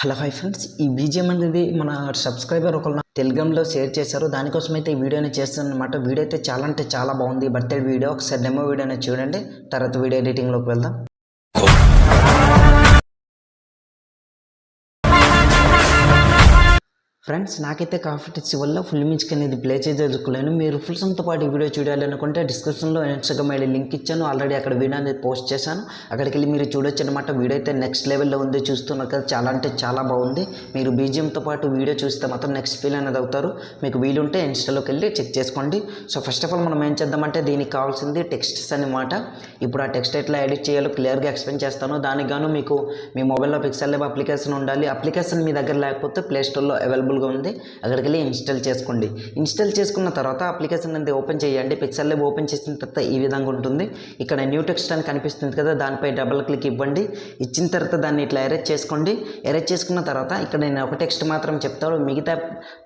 Hello hi friends, ఈ BGM అనేది మన సబ్స్క్రైబర్ ఒకళ్ళు టెలిగ్రామ్లో షేర్ చేశారు. దానికోసం అయితే ఈ వీడియోని చేస్తాను అనమాట. వీడియో అయితే చాలా అంటే చాలా బాగుంది. బర్త్డే వీడియో ఒకసారి డెమో వీడియోని చూడండి, తర్వాత వీడియో ఎడిటింగ్లోకి వెళ్దాం. ఫ్రెండ్స్, నాకైతే కాఫీ టిప్స్ వల్ల ఫుల్ మ్యూజిక్ అనేది ప్లే చేయదలుచుకోలేను. మీరు ఫుల్ సాంగ్తో పాటు వీడియో చూడాలి అనుకుంటే డిస్క్రిప్షన్లో ఇన్స్టాగ్రామ్ ఐడి లింక్ ఇచ్చాను. ఆల్రెడీ అక్కడ వీడియో అనేది పోస్ట్ చేశాను. అక్కడికి వెళ్ళి మీరు చూడొచ్చు అనమాట. వీడియో అయితే నెక్స్ట్ లెవెల్లో ఉంది. చూస్తున్నారు కదా, చాలా అంటే చాలా బాగుంది. మీరు బీజిఎంతో పాటు వీడియో చూస్తే మాత్రం నెక్స్ట్ ఫీల్ అనేది అవుతారు. మీకు వీలుంటే ఇన్స్టాలోకి వెళ్ళి చెక్ చేసుకోండి. సో ఫస్ట్ ఆఫ్ ఆల్ మనం ఏం చేద్దామంటే దీనికి కావాల్సింది టెక్స్ట్స్ అనమాట. ఇప్పుడు ఆ టెక్స్ట్ ఎట్లా ఎడిట్ చేయాలో క్లియర్గా ఎక్స్ప్లెయిన్ చేస్తాను. దానికి గాను మీకు మీ మొబైల్లో పిక్సెల్ ల్యాబ్ అప్లికేషన్ ఉండాలి. అప్లికేషన్ మీ దగ్గర లేకపోతే ప్లేస్టోర్లో అవైలబుల్గా ఉంది. అక్కడికి వెళ్ళి ఇన్స్టాల్ చేసుకోండి. ఇన్స్టాల్ చేసుకున్న తర్వాత అప్లికేషన్ అనేది ఓపెన్ చేయండి. పిక్సెల్ ల్యాబ్ ఓపెన్ చేసిన తర్వాత ఈ విధంగా ఉంటుంది. ఇక్కడ న్యూ టెక్స్ట్ అని కనిపిస్తుంది కదా, దానిపై డబుల్ క్లిక్ ఇవ్వండి. ఇచ్చిన తర్వాత దాన్ని ఇట్లా ఎరేజ్ చేసుకోండి. ఎరేజ్ చేసుకున్న తర్వాత ఇక్కడ నేను ఒక టెక్స్ట్ మాత్రం చెప్తాను. మిగతా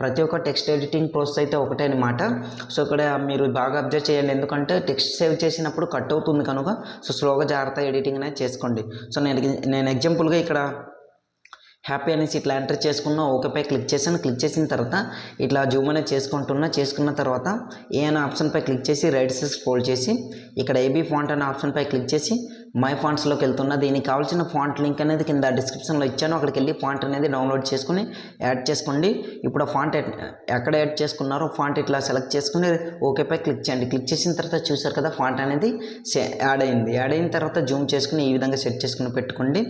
ప్రతి ఒక్క టెక్స్ట్ ఎడిటింగ్ ప్రాసెస్ అయితే ఒకటే అనమాట. సో ఇక్కడ మీరు బాగా అబ్జర్వ్ చేయండి, ఎందుకంటే టెక్స్ట్ సేవ్ చేసినప్పుడు కట్ అవుతుంది కనుక సో స్లోగా జాగ్రత్త ఎడిటింగ్ అనేది చేసుకోండి. సో నేను ఎగ్జాంపుల్గా ఇక్కడ హ్యాపీ అనేసి ఇట్లా ఎంటర్ చేసుకున్న ఓకేపై క్లిక్ చేశాను. క్లిక్ చేసిన తర్వాత ఇట్లా జూమ్ అనేది చేసుకున్న తర్వాత ఏ అనే ఆప్షన్పై క్లిక్ చేసి రైట్ సైడ్ స్క్రోల్ చేసి ఇక్కడ ఏబీ ఫాంట్ అనే ఆప్షన్పై క్లిక్ చేసి మై ఫాంట్స్లోకి వెళ్తున్నా. దీనికి కావాల్సిన ఫాంట్ లింక్ అనేది కింద డిస్క్రిప్షన్లో ఇచ్చాను. అక్కడికి వెళ్ళి ఫాంట్ అనేది డౌన్లోడ్ చేసుకుని యాడ్ చేసుకోండి. ఇప్పుడు ఆ ఫాంట్ ఎక్కడ యాడ్ చేసుకున్నారో ఫాంట్ ఇట్లా సెలెక్ట్ చేసుకుని ఓకేపై క్లిక్ చేయండి. క్లిక్ చేసిన తర్వాత చూసారు కదా, ఫాంట్ అనేది యాడ్ అయింది. యాడ్ అయిన తర్వాత జూమ్ చేసుకుని ఈ విధంగా సెట్ చేసుకుని పెట్టుకోండి.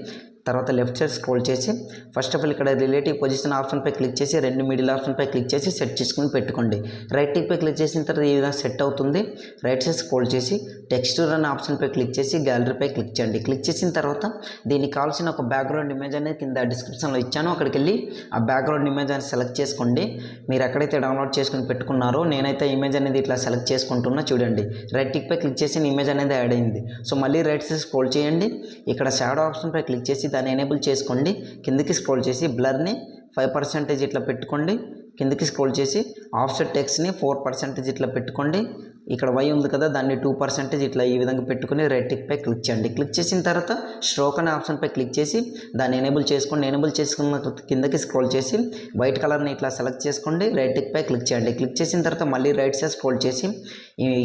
తర్వాత లెఫ్ట్ సైడ్ స్క్రోల్ చేసి ఫస్ట్ ఆఫ్ ఆల్ ఇక్కడ రిలేటివ్ పొజిషన్ ఆప్షన్పై క్లిక్ చేసి రెండు మిడిల్ ఆప్షన్పై క్లిక్ చేసి సెట్ చేసుకుని పెట్టుకోండి. రైట్ టిక్పై క్లిక్ చేసిన తర్వాత ఈ విధంగా సెట్ అవుతుంది. రైట్ సైడ్ స్క్రోల్ చేసి టెక్స్చర్ అనే ఆప్షన్పై క్లిక్ చేసి గ్యాలరీపై క్లిక్ చేయండి. క్లిక్ చేసిన తర్వాత దీనికి కావాల్సిన ఒక బ్యాక్గ్రౌండ్ ఇమేజ్ అనేది కింద డిస్క్రిప్షన్లో ఇచ్చాను. అక్కడికి వెళ్ళి ఆ బ్యాక్గ్రౌండ్ ఇమేజ్ అనేది సెలెక్ట్ చేసుకోండి. మీరు ఎక్కడైతే డౌన్లోడ్ చేసుకుని పెట్టుకున్నారో నేనైతే ఇమేజ్ అనేది ఇట్లా సెలెక్ట్ చేసుకుంటున్నా. చూడండి, రైట్ టిక్పై క్లిక్ చేసి ఇమేజ్ అనేది యాడ్ అయింది. సో మళ్ళీ రైట్ సైడ్ స్క్రోల్ చేయండి. ఇక్కడ షాడో ఆప్షన్పై క్లిక్ చేసి దాన్ని ఎనేబుల్ చేసుకోండి. కిందకి స్క్రోల్ చేసి బ్లర్ని 5% ఇట్లా పెట్టుకోండి. కిందకి స్క్రోల్ చేసి ఆఫ్సెట్ టెక్స్ట్ని 4% ఇట్లా పెట్టుకోండి. ఇక్కడ వై ఉంది కదా, దాన్ని 2% ఇట్లా ఈ విధంగా పెట్టుకుని రైట్ టిక్పై క్లిక్ చేయండి. క్లిక్ చేసిన తర్వాత స్ట్రోక్ అనే ఆప్షన్పై క్లిక్ చేసి దాన్ని ఎనేబుల్ చేసుకోండి. ఎనేబుల్ చేసుకున్న కిందకి స్క్రోల్ చేసి వైట్ కలర్ని ఇట్లా సెలెక్ట్ చేసుకోండి. రైట్ టిక్పై క్లిక్ చేయండి. క్లిక్ చేసిన తర్వాత మళ్ళీ రైట్ సైడ్ స్క్రోల్ చేసి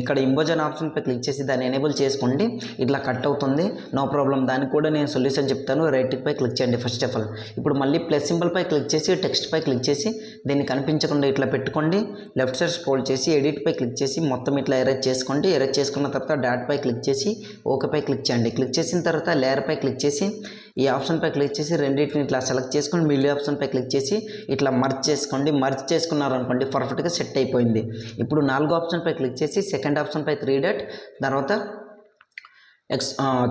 ఇక్కడ ఇంబోజ్ అనే ఆప్షన్పై క్లిక్ చేసి దాన్ని ఎనేబుల్ చేసుకోండి. ఇట్లా కట్ అవుతుంది, నో ప్రాబ్లం. దానికి కూడా నేను సొల్యూషన్ చెప్తాను. రైట్ టిక్పై క్లిక్ చేయండి ఫస్ట్ ఆఫ్ ఆల్. ఇప్పుడు మళ్ళీ ప్లస్ సింబల్పై క్లిక్ చేసి టెక్స్ట్పై క్లిక్ చేసి దీన్ని కనిపించకుండా ఇట్లా పెట్టుకోండి. లెఫ్ట్ సైడ్ స్క్రోల్ చేసి ఎడిట్పై క్లిక్ చేసి మొత్తం ఇట్లా ఎరేజ్ చేసుకోండి. ఎరేజ్ చేసుకున్న తర్వాత డాట్పై క్లిక్ చేసి ఓకేపై క్లిక్ చేయండి. క్లిక్ చేసిన తర్వాత లేయర్పై క్లిక్ చేసి ఈ ఆప్షన్పై క్లిక్ చేసి రెండింటిని ఇట్లా సెలెక్ట్ చేసుకొని మిడిల్ ఆప్షన్పై క్లిక్ చేసి ఇట్లా మర్జ్ చేసుకోండి. మర్జ్ చేసుకున్నారు అనుకోండి, పర్ఫెక్ట్గా సెట్ అయిపోయింది. ఇప్పుడు 4వ ఆప్షన్పై క్లిక్ చేసి సెకండ్ ఆప్షన్పై 3 డాట్ తర్వాత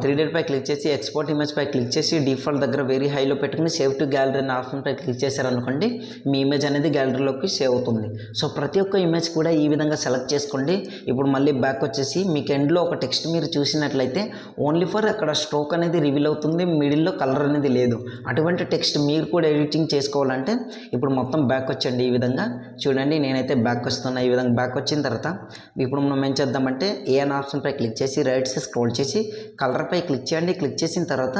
3 డాట్పై క్లిక్ చేసి ఎక్స్పోర్ట్ ఇమేజ్పై క్లిక్ చేసి డిఫాల్ట్ దగ్గర వెరీ హైలో పెట్టుకుని సేవ్ టు గ్యాలరీ అనే ఆప్షన్పై క్లిక్ చేశారనుకోండి, మీ ఇమేజ్ అనేది గ్యాలరీలోకి సేవ్ అవుతుంది. సో ప్రతి ఒక్క ఇమేజ్ కూడా ఈ విధంగా సెలెక్ట్ చేసుకోండి. ఇప్పుడు మళ్ళీ బ్యాక్ వచ్చేసి మీకు ఎండ్లో ఒక టెక్స్ట్ మీరు చూసినట్లయితే ఓన్లీ ఫర్ అక్కడ స్ట్రోక్ అనేది రివీల్ అవుతుంది, మిడిల్లో కలర్ అనేది లేదు. అటువంటి టెక్స్ట్ మీరు కూడా ఎడిటింగ్ చేసుకోవాలంటే ఇప్పుడు మొత్తం బ్యాక్ వచ్చండి. ఈ విధంగా చూడండి, నేనైతే బ్యాక్ వస్తున్నా. ఈ విధంగా బ్యాక్ వచ్చిన తర్వాత ఇప్పుడు మనం ఏం చేద్దామంటే ఏ అనే ఆప్షన్పై క్లిక్ చేసి రైట్ సైడ్ స్క్రోల్ చేసి కలర్పై క్లిక్ చేయండి. క్లిక్ చేసిన తర్వాత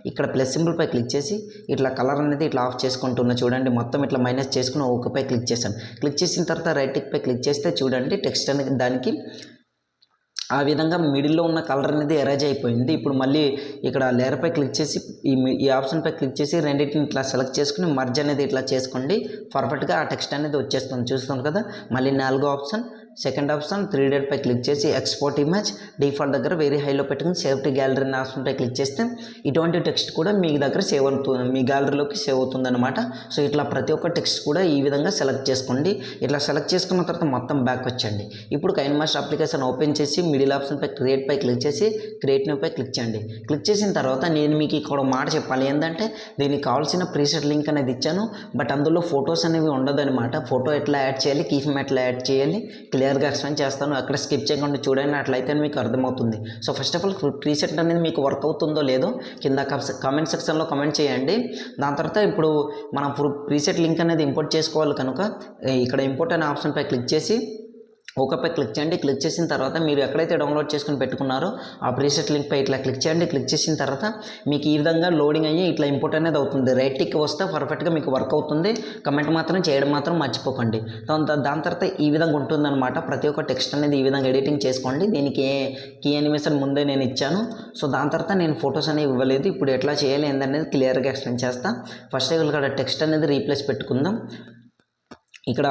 ఇక్కడ ప్లస్ సింబల్పై క్లిక్ చేసి ఇట్లా కలర్ అనేది ఇట్లా ఆఫ్ చేసుకుంటున్నా. చూడండి, మొత్తం ఇట్లా మైనస్ చేసుకుని ఓకేపై క్లిక్ చేశాను. క్లిక్ చేసిన తర్వాత రైట్ టిక్పై క్లిక్ చేస్తే చూడండి టెక్స్ట్ అనేది దానికి ఆ విధంగా మిడిల్లో ఉన్న కలర్ అనేది ఎరేజ్ అయిపోయింది. ఇప్పుడు మళ్ళీ ఇక్కడ లేయర్పై క్లిక్ చేసి ఈ ఆప్షన్పై క్లిక్ చేసి రెండింటిని ఇట్లా సెలెక్ట్ చేసుకుని మర్జ్ అనేది ఇట్లా చేసుకోండి. పర్ఫెక్ట్గా ఆ టెక్స్ట్ అనేది వచ్చేస్తుంది. చూస్తాం కదా, మళ్ళీ 4వ ఆప్షన్ సెకండ్ ఆప్షన్ 3 డాట్పై క్లిక్ చేసి ఎక్స్పోర్ట్ ఇమేజ్ డిఫాల్ట్ దగ్గర వెరీ హైలో పెట్టుకుని సేవ్ టు గ్యాలరీ అనే ఆప్షన్పై క్లిక్ చేస్తే ఇటువంటి టెక్స్ట్ కూడా మీ దగ్గర సేవ్ అవుతుంది, మీ గ్యాలరీలోకి సేవ్ అవుతుంది అనమాట. సో ఇట్లా ప్రతి ఒక్క టెక్స్ట్ కూడా ఈ విధంగా సెలెక్ట్ చేసుకోండి. ఇట్లా సెలెక్ట్ చేసుకున్న తర్వాత మొత్తం బ్యాక్ వచ్చండి. ఇప్పుడు కైన్మాస్టర్ అప్లికేషన్ ఓపెన్ చేసి మిడిల్ ఆప్షన్పై క్రియేట్పై క్లిక్ చేసి క్రియేట్ న్యూపై క్లిక్ చేయండి. క్లిక్ చేసిన తర్వాత నేను మీకు ఇక్కడ మాట చెప్పాలి, ఏంటంటే దీనికి కావాల్సిన ప్రీసెట్ లింక్ అనేది ఇచ్చాను. బట్ అందులో ఫొటోస్ అనేవి ఉండదన్నమాట. ఫోటో ఎట్లా యాడ్ చేయాలి, కీఫ్యామ్ ఎట్లా యాడ్ చేయాలి క్లియర్గా ఎక్స్ప్లెయిన్ చేస్తాను. అక్కడ స్కిప్ చేయకుండా చూడండి, అట్లయితే మీకు అర్థమవుతుంది. So first of all preset అనేది మీకు వర్క్ అవుతుందో లేదో కింద కామెంట్ సెక్షన్లో కామెంట్ చేయండి. దాని తర్వాత ఇప్పుడు మనం ప్రీసెట్ లింక్ అనేది ఇంపోర్ట్ చేసుకోవాలి కనుక ఇక్కడ ఇంపోర్ట్ అనే ఆప్షన్పై క్లిక్ చేసి ఓకేపై క్లిక్ చేయండి. క్లిక్ చేసిన తర్వాత మీరు ఎక్కడైతే డౌన్లోడ్ చేసుకుని పెట్టుకున్నారో ఆ ప్రీసెట్ లింక్పై ఇట్లా క్లిక్ చేయండి. క్లిక్ చేసిన తర్వాత మీకు ఈ విధంగా లోడింగ్ అయ్యి ఇట్లా ఇంపోర్ట్ అనేది అవుతుంది. రైట్ టిక్ వస్తే పర్ఫెక్ట్గా మీకు వర్క్ అవుతుంది. కమెంట్ మాత్రం చేయడం మాత్రం మర్చిపోకండి. దాని తర్వాత ఈ విధంగా ఉంటుందన్నమాట. ప్రతి ఒక్క టెక్స్ట్ అనేది ఈ విధంగా ఎడిటింగ్ చేసుకోండి. దీనికి కీ యానిమేషన్ ముందే నేను ఇచ్చాను. సో దాని తర్వాత నేను ఫొటోస్ అనేవి ఇవ్వలేదు. ఇప్పుడు ఎట్లా చేయాలి ఏందనేది క్లియర్గా ఎక్స్ప్లెయిన్ చేస్తా. ఫస్ట్ ఇక్కడ టెక్స్ట్ అనేది రీప్లేస్ పెట్టుకుందాం. ఇక్కడ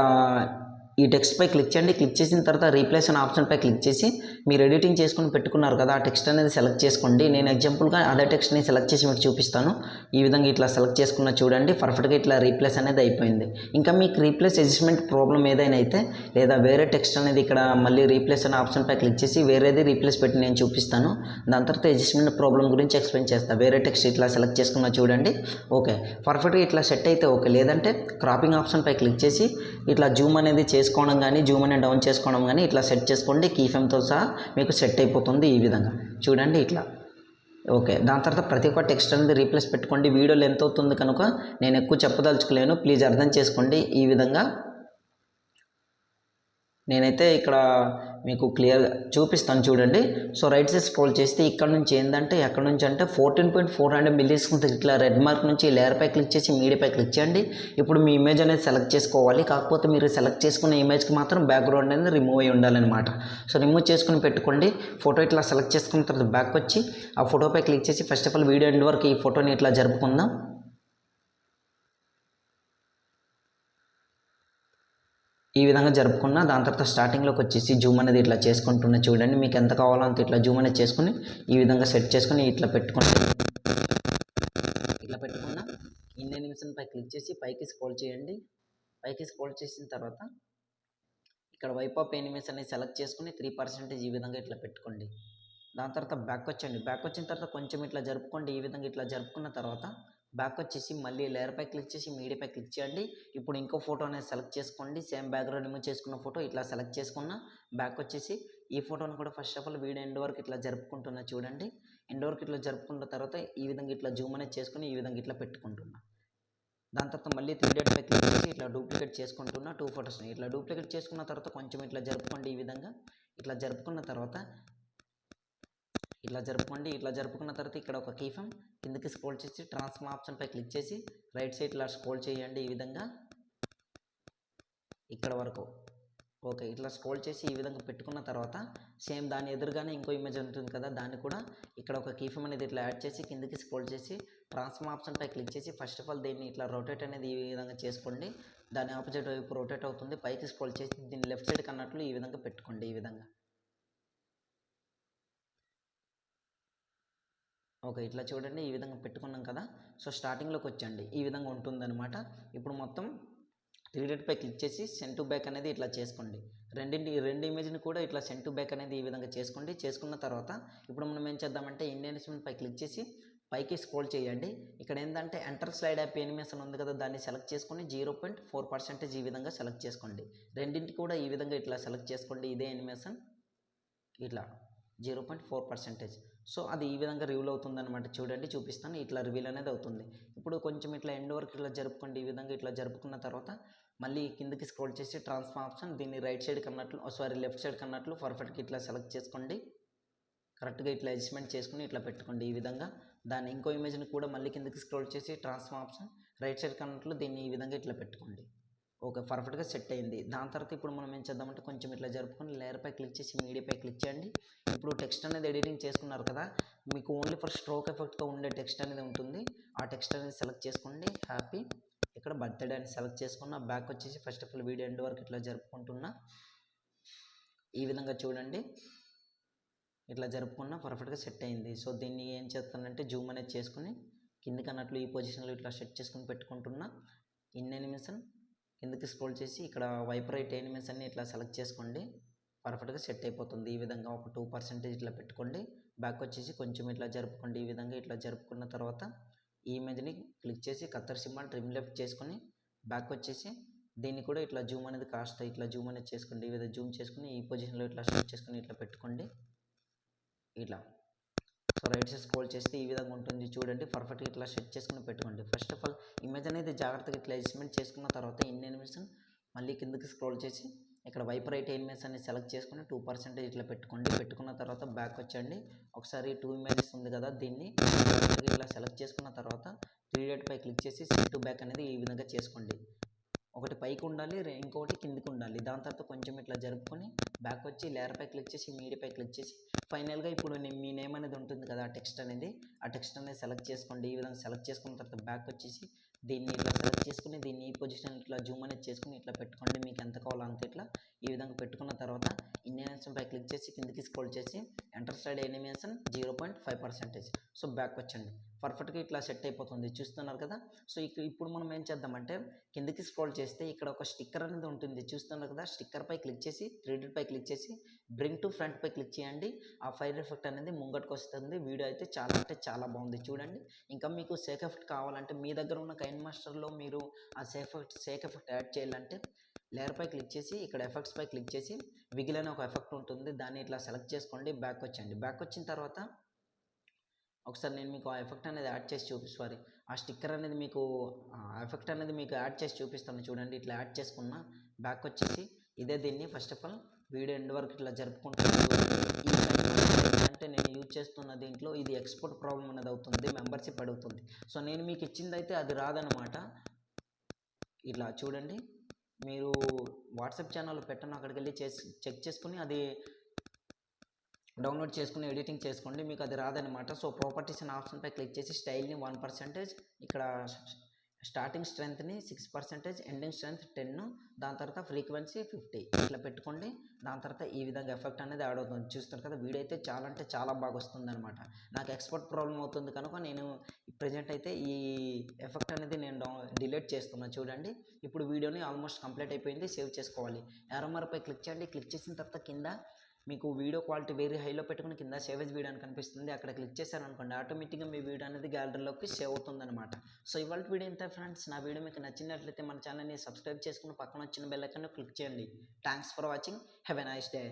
ఈ టెక్స్ట్పై క్లిక్ చేయండి. క్లిక్ చేసిన తర్వాత రీప్లేస్ అనే ఆప్షన్పై క్లిక్ చేసి మీరు ఎడిటింగ్ చేసుకుని పెట్టుకున్నారు కదా, ఆ టెక్స్ట్ అనేది సెలెక్ట్ చేసుకోండి. నేను ఎగ్జాంపుల్గా అదే టెక్స్ట్ని సెలెక్ట్ చేసి మీకు చూపిస్తాను. ఈ విధంగా ఇట్లా సెలెక్ట్ చేసుకున్న చూడండి, పర్ఫెక్ట్గా ఇట్లా రీప్లేస్ అనేది అయిపోయింది. ఇంకా మీకు రీప్లేస్ అడ్జస్ట్మెంట్ ప్రాబ్లం ఏదైనా అయితే లేదా వేరే టెక్స్ట్ అనేది ఇక్కడ మళ్ళీ రీప్లేస్ అనే ఆప్షన్పై క్లిక్ చేసి వేరేది రీప్లేస్ పెట్టి నేను చూపిస్తాను. దాని తర్వాత అడ్జస్ట్మెంట్ ప్రాబ్లం గురించి ఎక్స్ప్లెయిన్ చేస్తాను. వేరే టెక్స్ట్ ఇట్లా సెలెక్ట్ చేసుకున్న చూడండి, ఓకే పర్ఫెక్ట్గా ఇట్లా సెట్ అయితే ఓకే. లేదంటే క్రాపింగ్ ఆప్షన్పై క్లిక్ చేసి ఇట్లా జూమ్ అనేది చేసుకోవడం కానీ జూమ్ అనేది డౌన్ చేసుకోవడం కానీ ఇట్లా సెట్ చేసుకోండి. కీ ఫ్రేమ్తో సహా మీకు సెట్ అయిపోతుంది. ఈ విధంగా చూడండి ఇట్లా ఓకే. దాని తర్వాత ప్రతి ఒక్క టెక్స్ట్ అనేది రీప్లేస్ పెట్టుకోండి. వీడియో లెంత్ అవుతుంది కనుక నేను ఎక్కువ చెప్పదలుచుకోలేను, ప్లీజ్ అర్థం చేసుకోండి. ఈ విధంగా నేనైతే ఇక్కడ మీకు క్లియర్గా చూపిస్తాను చూడండి. సో రైట్ సైడ్ స్క్రోల్ చేస్తే ఇక్కడ నుంచి ఏంటంటే ఎక్కడ నుంచి అంటే 14.400 మిల్లీస్ ఇట్లా రెడ్ మార్క్ నుంచి లేయర్పై క్లిక్ చేసి మీడియాపై క్లిక్ చేయండి. ఇప్పుడు మీ ఇమేజ్ అనేది సెలెక్ట్ చేసుకోవాలి. కాకపోతే మీరు సెలెక్ట్ చేసుకున్న ఇమేజ్కి మాత్రం బ్యాక్గ్రౌండ్ అనేది రిమూవ్ అయ్యి ఉండాలన్నమాట. సో రిమూవ్ చేసుకుని పెట్టుకోండి. ఫోటో ఇట్లా సెలెక్ట్ చేసుకున్న తర్వాత బ్యాక్ వచ్చి ఆ ఫోటోపై క్లిక్ చేసి first of all video end వరకు ఈ ఫోటోని ఇట్లా జరుపుకుందాం. ఈ విధంగా జరుపుకున్న దాని తర్వాత స్టార్టింగ్లోకి వచ్చేసి జూమ్ అనేది ఇట్లా చేసుకుంటున్నా చూడండి. మీకు ఎంత కావాలో అంత ఇట్లా జూమ్ అనేది చేసుకుని ఈ విధంగా సెట్ చేసుకుని ఇట్లా పెట్టుకున్న ఇన్ యానిమేషన్పై క్లిక్ చేసి పైకి స్క్రోల్ చేయండి. పైకి స్క్రోల్ చేసిన తర్వాత ఇక్కడ వైప్ ఆఫ్ యానిమేషన్ అనేది సెలెక్ట్ చేసుకుని 3% ఈ విధంగా ఇట్లా పెట్టుకోండి. దాని తర్వాత బ్యాక్ వచ్చండి. బ్యాక్ వచ్చిన తర్వాత కొంచెం ఇట్లా జరుపుకోండి. ఈ విధంగా ఇట్లా జరుపుకున్న తర్వాత బ్యాక్ వచ్చేసి మళ్ళీ లేయర్పై క్లిక్ చేసి మీడియాపై క్లిక్ చేయండి. ఇప్పుడు ఇంకో ఫోటో అనేది సెలెక్ట్ చేసుకోండి. సేమ్ బ్యాక్గ్రౌండ్ రిమూవ్ చేసుకున్న ఫోటో ఇట్లా సెలెక్ట్ చేసుకున్న బ్యాక్ వచ్చేసి ఈ ఫోటోని కూడా first of all video end వరకు ఇట్లా జరుపుకుంటున్నా చూడండి. ఎండ్ వరకు ఇట్లా జరుపుకున్న తర్వాత ఈ విధంగా ఇట్లా జూమ్ అనేది చేసుకుని ఈ విధంగా ఇట్లా పెట్టుకుంటున్నా. దాని తర్వాత మళ్ళీ 3 డాట్ పై క్లిక్ చేసి ఇట్లా డూప్లికేట్ చేసుకుంటున్నా 2 ఫోటోస్ని. ఇట్లా డూప్లికేట్ చేసుకున్న తర్వాత కొంచెం ఇట్లా జరుపుకోండి. ఈ విధంగా ఇట్లా జరుపుకున్న తర్వాత ఇట్లా జరుపుకోండి. ఇట్లా జరుపుకున్న తర్వాత ఇక్కడ ఒక కీ ఫ్రేమ్ కిందకి స్క్రోల్ చేసి ట్రాన్స్ఫార్మ్ ఆప్షన్పై క్లిక్ చేసి రైట్ సైడ్ ఇలా స్క్రోల్ చేయండి. ఈ విధంగా ఇక్కడ వరకు ఓకే. ఇట్లా స్క్రోల్ చేసి ఈ విధంగా పెట్టుకున్న తర్వాత సేమ్ దాని ఎదురుగానే ఇంకో ఇమేజ్ ఉంటుంది కదా, దాన్ని కూడా ఇక్కడ ఒక కీ ఫ్రేమ్ అనేది ఇట్లా యాడ్ చేసి కిందకి స్క్రోల్ చేసి ట్రాన్స్ఫార్మ్ ఆప్షన్పై క్లిక్ చేసి ఫస్ట్ ఆఫ్ ఆల్ దీన్ని ఇట్లా రొటేట్ అనేది ఈ విధంగా చేసుకోండి. దాని ఆపోజిట్ వైపు రొటేట్ అవుతుంది. పైకి స్క్రోల్ చేసి దీన్ని లెఫ్ట్ సైడ్కి అన్నట్లు ఈ విధంగా పెట్టుకోండి. ఈ విధంగా ఓకే. ఇట్లా చూడండి ఈ విధంగా పెట్టుకున్నాం కదా. సో స్టార్టింగ్లోకి వచ్చండి. ఈ విధంగా ఉంటుందన్నమాట. ఇప్పుడు మొత్తం 3 డాట్పై క్లిక్ చేసి సెండ్ టు బ్యాక్ అనేది ఇట్లా చేసుకోండి. రెండు ఇమేజ్ని కూడా ఇట్లా సెండ్ టు బ్యాక్ అనేది ఈ విధంగా చేసుకోండి. చేసుకున్న తర్వాత ఇప్పుడు మనం ఏం చేద్దామంటే ఇన్ యానిమేషన్పై క్లిక్ చేసి పైకి స్క్రోల్ చేయండి. ఇక్కడ ఏంటంటే ఎంటర్ స్లైడ్ యాప్ యానిమేషన్ ఉంది కదా, దాన్ని సెలెక్ట్ చేసుకొని 0.4% ఈ విధంగా సెలెక్ట్ చేసుకోండి. రెండింటి కూడా ఈ విధంగా ఇట్లా సెలెక్ట్ చేసుకోండి. ఇదే యానిమేషన్ ఇట్లా 0.4%. సో అది ఈ విధంగా రివీల్ అవుతుంది అనమాట. చూడండి చూపిస్తాను. ఇట్లా రివీల్ అనేది అవుతుంది. ఇప్పుడు కొంచెం ఇట్లా ఎండ్ వరకు ఇట్లా జరుపుకోండి. ఈ విధంగా ఇట్లా జరుపుకున్న తర్వాత మళ్ళీ కిందకి స్క్రోల్ చేసి ట్రాన్స్ఫార్మ్ ఆప్షన్ దీన్ని రైట్ సైడ్ కన్నట్లు లెఫ్ట్ సైడ్ కన్నట్లు పర్ఫెక్ట్గా ఇట్లా సెలెక్ట్ చేసుకోండి. కరెక్ట్గా ఇట్లా అడ్జస్ట్మెంట్ చేసుకుని ఇట్లా పెట్టుకోండి. ఈ విధంగా దాన్ని ఇంకో ఇమేజ్ని కూడా మళ్ళీ కిందకి స్క్రోల్ చేసి ట్రాన్స్ఫార్మ్ ఆప్షన్ రైట్ సైడ్ కన్నట్లు దీన్ని ఈ విధంగా ఇట్లా పెట్టుకోండి. ఓకే పర్ఫెక్ట్గా సెట్ అయింది. దాని తర్వాత ఇప్పుడు మనం ఏం చేద్దామంటే కొంచెం ఇట్లా జరుపుకొని లేయర్పై క్లిక్ చేసి మీడియాపై క్లిక్ చేయండి. ఇప్పుడు టెక్స్ట్ అనేది ఎడిటింగ్ చేసుకున్నారు కదా, మీకు ఓన్లీ ఫర్ స్ట్రోక్ ఎఫెక్ట్తో ఉండే టెక్స్ట్ అనేది ఉంటుంది. ఆ టెక్స్ట్ అనేది సెలెక్ట్ చేసుకోండి. హ్యాపీ ఇక్కడ బర్త్డే అని సెలెక్ట్ చేసుకున్న బ్యాక్ వచ్చేసి first of all video end వరకు ఇట్లా జరుపుకుంటున్నా. ఈ విధంగా చూడండి ఇట్లా జరుపుకున్న పర్ఫెక్ట్గా సెట్ అయింది. సో దీన్ని ఏం చేస్తానంటే జూమ్ అనేది చేసుకుని కిందికి అన్నట్లు ఈ పొజిషన్లో ఇట్లా సెట్ చేసుకుని పెట్టుకుంటున్నా. ఇన్ యానిమేషన్ కిందకి స్క్రోల్ చేసి ఇక్కడ వైప్ రైట్ యానిమేషన్ని ఇట్లా సెలెక్ట్ చేసుకోండి. పర్ఫెక్ట్గా సెట్ అయిపోతుంది. ఈ విధంగా ఒక 2% ఇట్లా పెట్టుకోండి. బ్యాక్ వచ్చేసి కొంచెం ఇట్లా జరుపుకోండి. ఈ విధంగా ఇట్లా జరుపుకున్న తర్వాత ఈ ఇమేజ్ని క్లిక్ చేసి కత్తర్ సింబల్ ట్రిమ్ లెఫ్ట్ చేసుకొని బ్యాక్ వచ్చేసి దీన్ని కూడా ఇట్లా జూమ్ అనేది కాస్త ఇట్లా జూమ్ అనేది చేసుకోండి. ఈ విధంగా జూమ్ చేసుకుని ఈ పొజిషన్లో ఇట్లా సెట్ చేసుకుని ఇట్లా పెట్టుకోండి. ఇట్లా సో రైట్ సైడ్ స్క్రోల్ చేస్తే ఈ విధంగా ఉంటుంది. చూడండి పర్ఫెక్ట్గా ఇట్లా సెట్ చేసుకుని పెట్టుకోండి. ఫస్ట్ ఆఫ్ ఆల్ ఇమేజ్ అనేది జాగ్రత్తగా ఇట్లా అడ్జస్ట్మెంట్ చేసుకున్న తర్వాత ఇన్ యానిమేషన్ మళ్ళీ కిందకి స్క్రోల్ చేసి ఇక్కడ వైపర్ రైట్ ఇమేజ్ అని సెలెక్ట్ చేసుకుని 2% ఇట్లా పెట్టుకోండి. పెట్టుకున్న తర్వాత బ్యాక్ వచ్చండి. ఒకసారి 2 ఇమేజెస్ ఉంది కదా, దీన్ని ఇట్లా సెలెక్ట్ చేసుకున్న తర్వాత 3 డాట్ పై క్లిక్ చేసి సెండ్ టు బ్యాక్ అనేది ఈ విధంగా చేసుకోండి. ఒకటి పైకి ఉండాలి, ఇంకొకటి కిందికి ఉండాలి. దాని తర్వాత కొంచెం ఇట్లా జరుపుకొని బ్యాక్ వచ్చి లేయర్ పై క్లిక్ చేసి మీడియా పై క్లిక్ చేసి ఫైనల్గా ఇప్పుడు మీ నేమ్ అనేది ఉంటుంది కదా, ఆ టెక్స్ట్ అనేది సెలెక్ట్ చేసుకోండి. ఈ విధంగా సెలెక్ట్ చేసుకున్న తర్వాత బ్యాక్ వచ్చేసి దీన్ని ఇట్లా సెలెక్ట్ చేసుకుని దీన్ని ఈ పొజిషన్ ఇట్లా జూమ్ అనేది చేసుకుని ఇట్లా పెట్టుకోండి. మీకు ఎంత కావాలో అంత ఇట్లా ఈ విధంగా పెట్టుకున్న తర్వాత ఇన్యానిమేషన్ పై క్లిక్ చేసి కిందికి స్క్రోల్ చేసి enter side animation 0.5%. So back వచ్చండి. పర్ఫెక్ట్గా ఇట్లా సెట్ అయిపోతుంది, చూస్తున్నారు కదా. సో ఇప్పుడు మనం ఏం చేద్దామంటే కిందికి స్క్రోల్ చేస్తే ఇక్కడ ఒక స్టిక్కర్ అనేది ఉంటుంది, చూస్తున్నారు కదా. స్టిక్కర్ పై క్లిక్ చేసి 3 డాట్ పై క్లిక్ చేసి బ్రింగ్ టు ఫ్రంట్ పై క్లిక్ చేయండి. ఆ ఫైర్ ఎఫెక్ట్ అనేది ముంగటికి వస్తుంది. వీడియో అయితే చాలా అంటే చాలా బాగుంది చూడండి. ఇంకా మీకు సేక్ ఎఫెక్ట్ కావాలంటే మీ దగ్గర ఉన్న కైన్ మాస్టర్లో మీరు ఆ సేక్ ఎఫెక్ట్ యాడ్ చేయాలంటే లేయర్ పై క్లిక్ చేసి ఇక్కడ ఎఫెక్ట్స్ పై క్లిక్ చేసి విగిల్ అనే ఒక ఎఫెక్ట్ ఉంటుంది, దాన్ని ఇట్లా సెలెక్ట్ చేసుకోండి. బ్యాక్ వచ్చండి. బ్యాక్ వచ్చిన తర్వాత ఒకసారి నేను మీకు ఆ ఎఫెక్ట్ అనేది యాడ్ చేసి ఆ స్టిక్కర్ అనేది మీకు ఎఫెక్ట్ అనేది మీకు యాడ్ చేసి చూపిస్తాను చూడండి. ఇట్లా యాడ్ చేసుకున్న బ్యాక్ వచ్చేసి ఇదే దీన్ని first of all video end వరకు ఇట్లా జరుపుకుంటాను. అంటే నేను యూజ్ చేస్తున్న దీంట్లో ఇది ఎక్స్పోర్ట్ ప్రాబ్లం అనేది అవుతుంది, మెంబర్షిప్ అడుగుతుంది. సో నేను మీకు ఇచ్చింది అయితే అది రాదనమాట. ఇట్లా చూడండి, మీరు వాట్సాప్ ఛానల్ పెట్టను, అక్కడికి వెళ్ళి చెక్ చేసుకుని అది డౌన్లోడ్ చేసుకుని ఎడిటింగ్ చేసుకోండి, మీకు అది రాదనమాట. సో ప్రాపర్టీస్ అనే ఆప్షన్పై క్లిక్ చేసి స్టైల్ని 1%, ఇక్కడ స్టార్టింగ్ స్ట్రెంత్ని 6%, ఎండింగ్ స్ట్రెంత్ 10, దాని తర్వాత ఫ్రీక్వెన్సీ 50 ఇట్లా పెట్టుకోండి. దాని తర్వాత ఈ విధంగా ఎఫెక్ట్ అనేది యాడ్ అవుతుంది, చూస్తారు కదా. వీడియో అయితే చాలా అంటే చాలా బాగా వస్తుంది అనమాట. నాకు ఎక్స్పోర్ట్ ప్రాబ్లం అవుతుంది కనుక నేను ప్రజెంట్ అయితే ఈ ఎఫెక్ట్ అనేది నేను డిలీట్ చేస్తున్నాను చూడండి. ఇప్పుడు వీడియోని ఆల్మోస్ట్ కంప్లీట్ అయిపోయింది, సేవ్ చేసుకోవాలి. యారోమార్పై క్లిక్ చేయండి. క్లిక్ చేసిన తర్వాత కింద మీకు వీడియో క్వాలిటీ వెరీ హైలో పెట్టుకుని కింద సేవ్ ఎస్ వీడియో అని కనిపిస్తుంది, అక్కడ క్లిక్ చేశారనుకోండి ఆటోమేటిక్గా మీ వీడియో అనేది గ్యాలరీలోకి సేవ్ అవుతుందన్నమాట. సో ఇవాళ వీడియో ఇంత ఫ్రెండ్స్. నా వీడియో మీకు నచ్చినట్లయితే మన ఛానల్ని సబ్స్క్రైబ్ చేసుకుని పక్కన వచ్చిన బెల్ ఐకాన్ క్లిక్ చేయండి. Thanks for watching. Have a nice day.